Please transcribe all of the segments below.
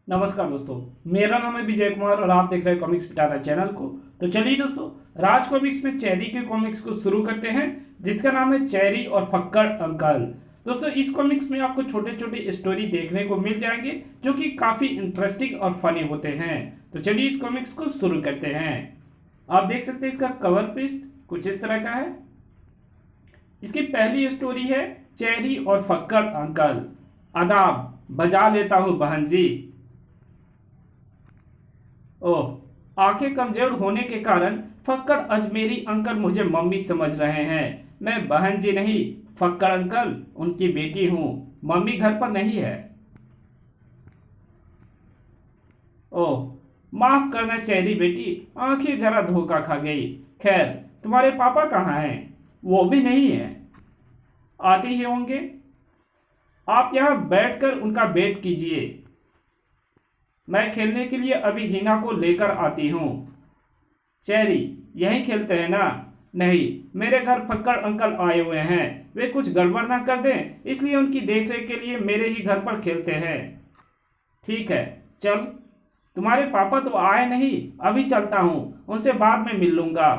नमस्कार दोस्तों, मेरा नाम है विजय कुमार और आप देख रहे हैं कॉमिक्स पिटारा चैनल को। तो चलिए दोस्तों, राज कॉमिक्स में चेरी के कॉमिक्स को शुरू करते हैं, जिसका नाम है चेरी और फक्कड़ अंकल। दोस्तों, इस कॉमिक्स में आपको छोटे छोटे स्टोरी देखने को मिल जाएंगे जो कि काफ़ी इंटरेस्टिंग और फनी होते हैं। तो चलिए इस कॉमिक्स को शुरू करते हैं। आप देख सकते हैं इसका कवर पेज कुछ इस तरह का है। इसकी पहली स्टोरी है चेरी और फक्कड़ अंकल। आदाब, बजा लेता हूँ बहन जी। ओह, आंखें कमजोर होने के कारण फक्कड़ अजमेरी अंकल मुझे मम्मी समझ रहे हैं। मैं बहन जी नहीं, फक्कड़ अंकल उनकी बेटी हूँ। मम्मी घर पर नहीं है। ओह, माफ करना चेरी बेटी, आंखें जरा धोखा खा गई। खैर, तुम्हारे पापा कहाँ हैं? वो भी नहीं है। आते ही होंगे। आप यहाँ बैठकर उनका वेट कीजिए। मैं खेलने के लिए अभी हिना को लेकर आती हूँ। चेरी, यहीं खेलते हैं ना? नहीं, मेरे घर फक्कड़ अंकल आए हुए हैं। वे कुछ गड़बड़ ना कर दें, इसलिए उनकी देखरेख के लिए मेरे ही घर पर खेलते हैं। ठीक है, चल। तुम्हारे पापा तो आए नहीं, अभी चलता हूँ, उनसे बाद में मिल लूंगा।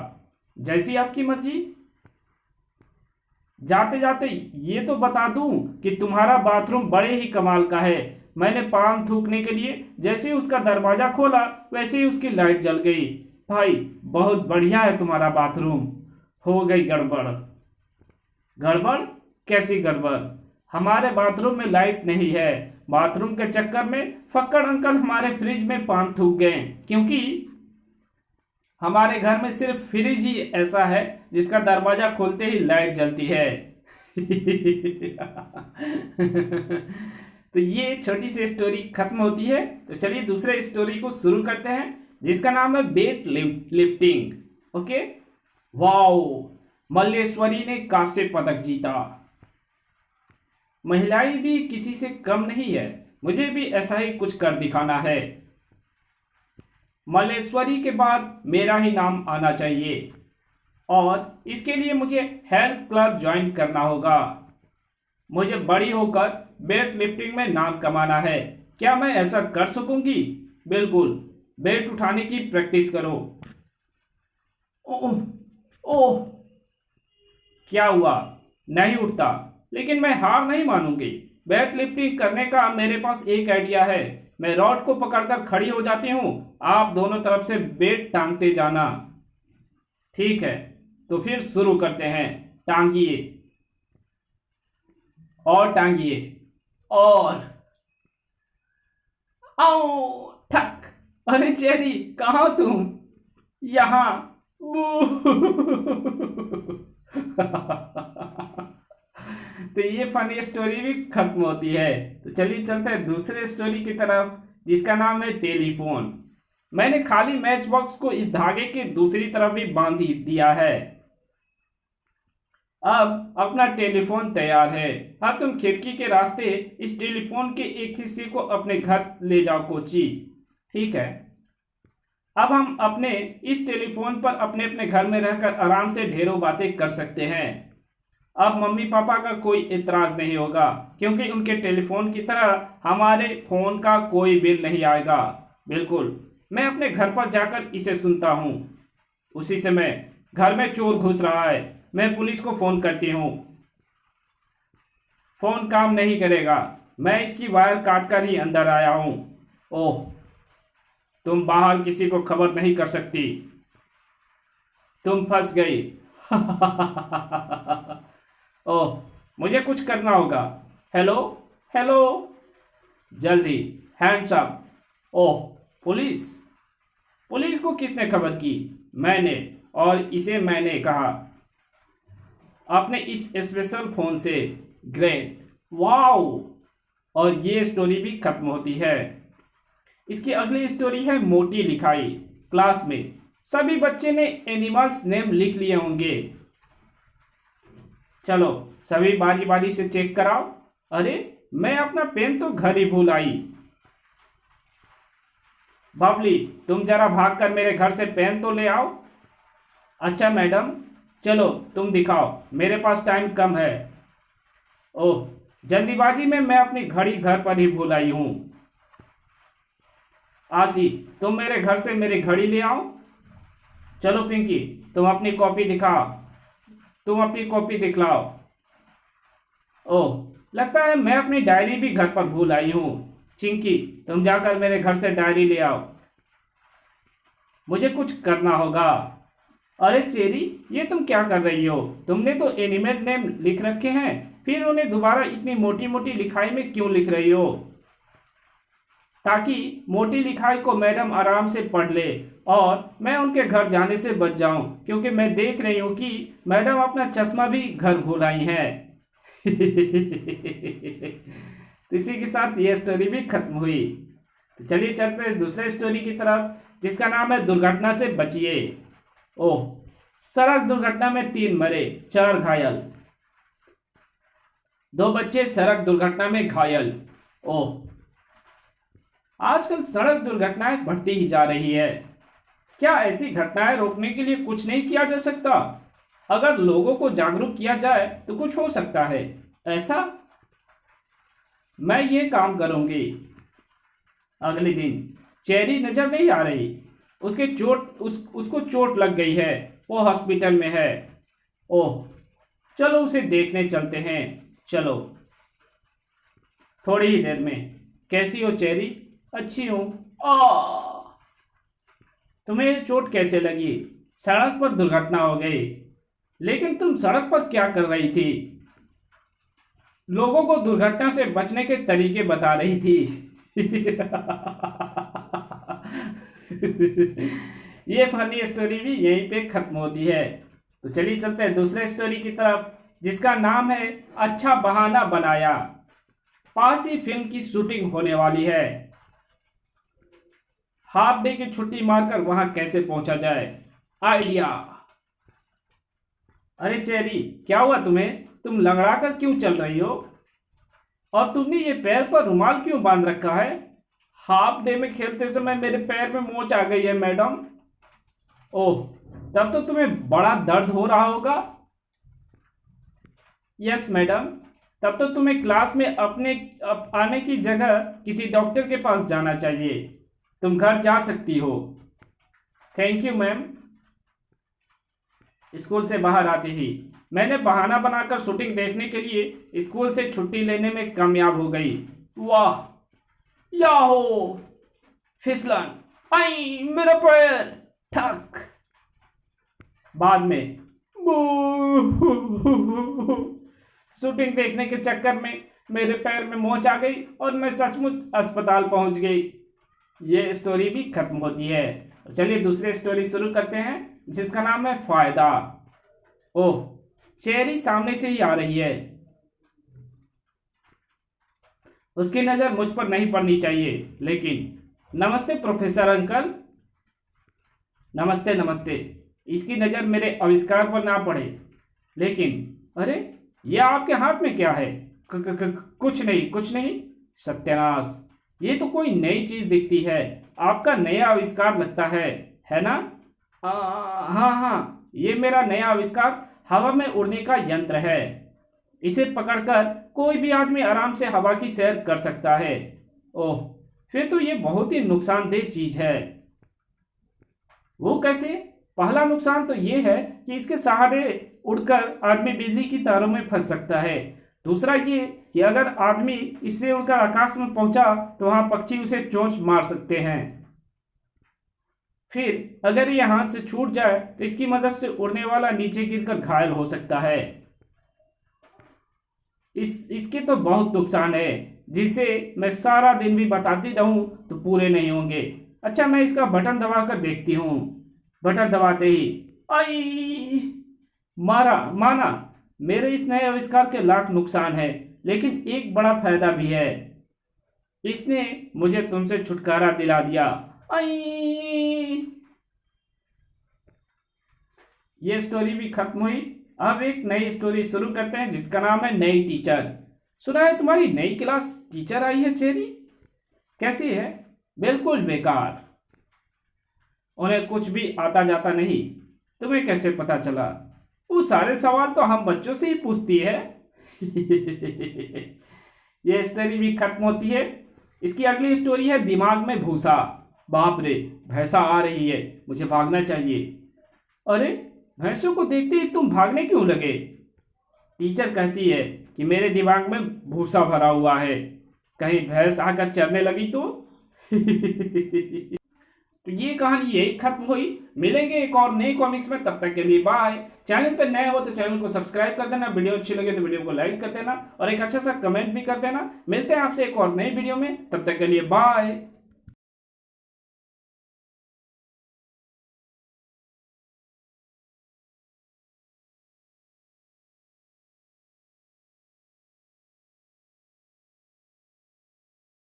जैसी आपकी मर्जी। जाते जाते ये तो बता दूं कि तुम्हारा बाथरूम बड़े ही कमाल का है। मैंने पान थूकने के लिए जैसे ही उसका दरवाजा खोला, वैसे ही उसकी लाइट जल गई। भाई, बहुत बढ़िया है तुम्हारा बाथरूम। हो गई गड़बड़। गड़बड़? कैसी गड़बड़? हमारे बाथरूम में लाइट नहीं है। बाथरूम के चक्कर में फक्कड़ अंकल हमारे फ्रिज में पान थूक गए, क्योंकि हमारे घर में सिर्फ फ्रिज ही ऐसा है जिसका दरवाजा खोलते ही लाइट जलती है। तो ये छोटी सी स्टोरी खत्म होती है। तो चलिए दूसरे स्टोरी को शुरू करते हैं, जिसका नाम है weight lifting. Okay. Wow, Malleswari ने कांस्य पदक जीता। महिलाएं भी किसी से कम नहीं है, मुझे भी ऐसा ही कुछ कर दिखाना है। मल्लेश्वरी के बाद मेरा ही नाम आना चाहिए और इसके लिए मुझे हेल्थ क्लब ज्वाइन करना होगा। मुझे बड़ी होकर वेट लिफ्टिंग में नाम कमाना है। क्या मैं ऐसा कर सकूंगी? बिल्कुल। वेट उठाने की प्रैक्टिस करो। ओह ओह, क्या हुआ? नहीं उठता, लेकिन मैं हार नहीं मानूंगी। वेट लिफ्टिंग करने का मेरे पास एक आइडिया है। मैं रॉड को पकड़कर खड़ी हो जाती हूँ, आप दोनों तरफ से वेट टांगते जाना। ठीक है, तो फिर शुरू करते हैं। टांगिए और टांगिए और आओ ठक। अरे चेरी, कहाँ तुम? यहाँ। तो ये फनी स्टोरी भी खत्म होती है। तो चलिए चलते हैं दूसरे स्टोरी की तरफ, जिसका नाम है टेलीफोन। मैंने खाली मैच बॉक्स को इस धागे के दूसरी तरफ भी बांध दिया है। अब अपना टेलीफोन तैयार है। अब तुम खिड़की के रास्ते इस टेलीफोन के एक हिस्से को अपने घर ले जाओ कोची। ठीक है। अब हम अपने इस टेलीफोन पर अपने अपने घर में रहकर आराम से ढेरों बातें कर सकते हैं। अब मम्मी पापा का कोई इतराज नहीं होगा, क्योंकि उनके टेलीफोन की तरह हमारे फोन का कोई बिल नहीं आएगा। बिल्कुल। मैं अपने घर पर जाकर इसे सुनता हूँ। उसी समय घर में चोर घुस रहा है। मैं पुलिस को फोन करती हूँ। फोन काम नहीं करेगा। मैं इसकी वायर काट कर ही अंदर आया हूँ। ओह, तुम बाहर किसी को खबर नहीं कर सकती। तुम फंस गई। ओह, मुझे कुछ करना होगा। हेलो हेलो, जल्दी, हैंड्स अप। ओह, पुलिस। पुलिस को किसने खबर की? मैंने, और इसे मैंने कहा अपने इस स्पेशल फोन से। Great, wow. और ये स्टोरी भी खत्म होती है। इसकी अगली स्टोरी है मोटी लिखाई। क्लास में सभी बच्चे ने एनिमल्स नेम लिख लिए होंगे। चलो सभी बारी बारी से चेक कराओ। अरे, मैं अपना पेन तो घर ही भूल आई। बबली, तुम जरा भागकर मेरे घर से पेन तो ले आओ। अच्छा मैडम, चलो तुम दिखाओ, मेरे पास टाइम कम है। ओह, जल्दीबाजी में मैं अपनी घड़ी घर पर ही भूल आई हूँ। आशी, तुम मेरे घर से मेरी घड़ी ले आओ। चलो पिंकी, तुम अपनी कॉपी दिखाओ, तुम अपनी कॉपी दिखलाओ। ओह, लगता है मैं अपनी डायरी भी घर पर भूल आई हूँ। चिंकी, तुम जाकर मेरे घर से डायरी ले आओ, मुझे कुछ करना होगा। अरे चेरी, ये तुम क्या कर रही हो? तुमने तो एनिमेट नेम लिख रखे हैं, फिर उन्हें दोबारा इतनी मोटी मोटी लिखाई में क्यों लिख रही हो? ताकि मोटी लिखाई को मैडम आराम से पढ़ ले और मैं उनके घर जाने से बच जाऊं, क्योंकि मैं देख रही हूं कि मैडम अपना चश्मा भी घर भूल आई हैं। तो इसी के साथ ये स्टोरी भी खत्म हुई। तो चलिए चलते हैं दूसरे स्टोरी की तरफ, जिसका नाम है दुर्घटना से बचिए। ओह, सड़क दुर्घटना में 3 मरे, 4 घायल। 2 बच्चे सड़क दुर्घटना में घायल। ओह, आजकल सड़क दुर्घटनाएं बढ़ती ही जा रही है। क्या ऐसी घटनाएं रोकने के लिए कुछ नहीं किया जा सकता? अगर लोगों को जागरूक किया जाए तो कुछ हो सकता है। ऐसा मैं ये काम करूंगी। अगले दिन चेरी नजर नहीं आ रही, उसको चोट लग गई है, वो हॉस्पिटल में है। ओह, चलो उसे देखने चलते हैं। चलो, थोड़ी ही देर में। कैसी हो चेरी? अच्छी हूं। तुम्हें चोट कैसे लगी? सड़क पर दुर्घटना हो गई। लेकिन तुम सड़क पर क्या कर रही थी? लोगों को दुर्घटना से बचने के तरीके बता रही थी। ये फनी स्टोरी भी यहीं पे खत्म होती है। तो चलिए चलते हैं दूसरे स्टोरी की तरफ, जिसका नाम है अच्छा बहाना बनाया। पास ही फिल्म की शूटिंग होने वाली है। हाफ डे की छुट्टी मारकर वहां कैसे पहुंचा जाए? आइडिया। अरे चेरी, क्या हुआ तुम्हें? तुम लंगड़ा कर क्यों चल रही हो? और तुमने ये पैर पर रुमाल क्यों बांध रखा है? हाफ डे में खेलते समय मेरे पैर में मोच आ गई है मैडम। ओह, तब तो तुम्हें बड़ा दर्द हो रहा होगा। यस मैडम, तब तो तुम्हें क्लास में आने की जगह किसी डॉक्टर के पास जाना चाहिए। तुम घर जा सकती हो। Thank you ma'am. स्कूल से बाहर आते ही मैंने बहाना बनाकर शूटिंग देखने के लिए स्कूल से छुट्टी लेने में कामयाब हो गई। वाह, याहो, फिसलन, आई मेरा पैर, ठक। बाद में शूटिंग देखने के चक्कर में मेरे पैर में मोच आ गई और मैं सचमुच अस्पताल पहुंच गई। ये स्टोरी भी खत्म होती है। चलिए दूसरी स्टोरी शुरू करते हैं, जिसका नाम है फायदा। ओह, चेरी सामने से ही आ रही है। उसकी नजर मुझ पर नहीं पड़नी चाहिए, लेकिन नमस्ते प्रोफेसर अंकल। नमस्ते नमस्ते। इसकी नजर मेरे आविष्कार पर ना पड़े। लेकिन अरे, यह आपके हाथ में क्या है? कुछ नहीं, कुछ नहीं। सत्यानाश, ये तो कोई नई चीज दिखती है। आपका नया आविष्कार लगता है ना? हाँ हाँ, ये मेरा नया आविष्कार हवा में उड़ने का यंत्र है। इसे पकड़कर कोई भी आदमी आराम से हवा की सैर कर सकता है। ओह, फिर तो ये बहुत ही नुकसानदेह चीज है। वो कैसे? पहला नुकसान तो ये है कि इसके सहारे उड़कर आदमी बिजली की तारों में फंस सकता है। दूसरा ये कि अगर आदमी इससे उड़कर आकाश में पहुंचा तो वहां पक्षी उसे चोंच मार सकते हैं। फिर अगर ये हाथ से छूट जाए तो इसकी मदद से उड़ने वाला नीचे गिरकर घायल हो सकता है। इसके तो बहुत नुकसान है, जिसे मैं सारा दिन भी बताती रहूं तो पूरे नहीं होंगे। अच्छा, मैं इसका बटन दबाकर देखती हूँ। बटन दबाते ही आई, माना। मेरे इस नए आविष्कार के लाख नुकसान है, लेकिन एक बड़ा फायदा भी है। इसने मुझे तुमसे छुटकारा दिला दिया। आई, ये स्टोरी भी खत्म हुई। अब एक नई स्टोरी शुरू करते हैं, जिसका नाम है नई टीचर। सुना है तुम्हारी नई क्लास टीचर आई है चेरी? कैसी है? बिल्कुल बेकार। उन्हें कुछ भी आता जाता नहीं। तुम्हें कैसे पता चला? वो सारे सवाल तो हम बच्चों से ही पूछती है। यह स्टोरी भी खत्म होती है। इसकी अगली स्टोरी है दिमाग में भूसा। बाप रे, भैंसा आ रही है, मुझे भागना चाहिए। अरे, भैंसों को देखते ही तुम भागने क्यों लगे? टीचर कहती है कि मेरे दिमाग में भूसा भरा हुआ है, कहीं भैंस आकर चरने लगी तो। तो ये कहानी यही खत्म हुई। मिलेंगे एक और नई कॉमिक्स में, तब तक के लिए बाय। चैनल पर नए हो तो चैनल को सब्सक्राइब कर देना, वीडियो अच्छी लगे तो वीडियो को लाइक कर देना और एक अच्छा सा कमेंट भी कर देना। मिलते हैं आपसे एक और नई वीडियो में, तब तक के लिए बाय।